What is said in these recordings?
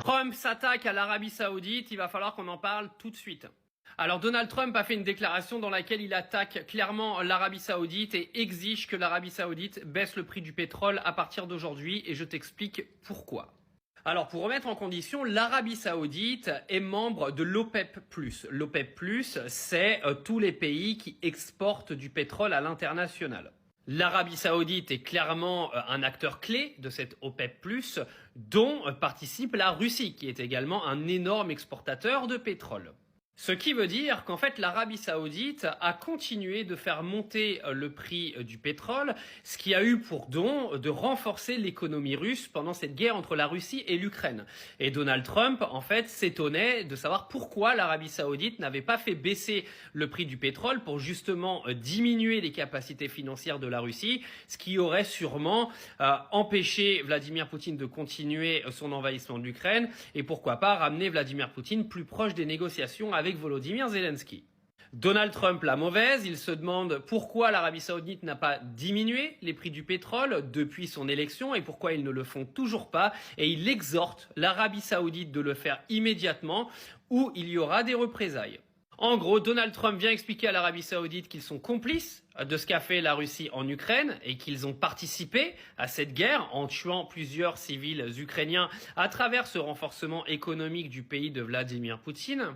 Trump s'attaque à l'Arabie Saoudite, il va falloir qu'on en parle tout de suite. Alors Donald Trump a fait une déclaration dans laquelle il attaque clairement l'Arabie Saoudite et exige que l'Arabie Saoudite baisse le prix du pétrole à partir d'aujourd'hui et je t'explique pourquoi. Alors pour remettre en condition, l'Arabie Saoudite est membre de l'OPEP+. L'OPEP+, c'est tous les pays qui exportent du pétrole à l'international. L'Arabie Saoudite est clairement un acteur clé de cette OPEP+, dont participe la Russie, qui est également un énorme exportateur de pétrole. Ce qui veut dire qu'en fait l'Arabie Saoudite a continué de faire monter le prix du pétrole, ce qui a eu pour don de renforcer l'économie russe pendant cette guerre entre la Russie et l'Ukraine. Et Donald Trump en fait s'étonnait de savoir pourquoi l'Arabie Saoudite n'avait pas fait baisser le prix du pétrole pour justement diminuer les capacités financières de la Russie, ce qui aurait sûrement empêché Vladimir Poutine de continuer son envahissement de l'Ukraine et pourquoi pas ramener Vladimir Poutine plus proche des négociations avec Volodymyr Zelensky. Donald Trump la mauvaise, il se demande pourquoi l'Arabie Saoudite n'a pas diminué les prix du pétrole depuis son élection et pourquoi ils ne le font toujours pas et il exhorte l'Arabie Saoudite de le faire immédiatement ou il y aura des représailles. En gros, Donald Trump vient expliquer à l'Arabie Saoudite qu'ils sont complices de ce qu'a fait la Russie en Ukraine et qu'ils ont participé à cette guerre en tuant plusieurs civils ukrainiens à travers ce renforcement économique du pays de Vladimir Poutine.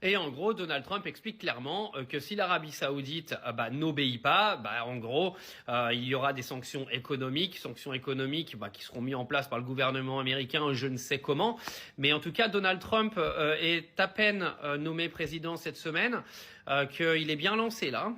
Et en gros, Donald Trump explique clairement que si l'Arabie Saoudite n'obéit pas, en gros, il y aura des sanctions économiques qui seront mises en place par le gouvernement américain, je ne sais comment. Mais en tout cas, Donald Trump est à peine nommé président cette semaine, qu'il est bien lancé là.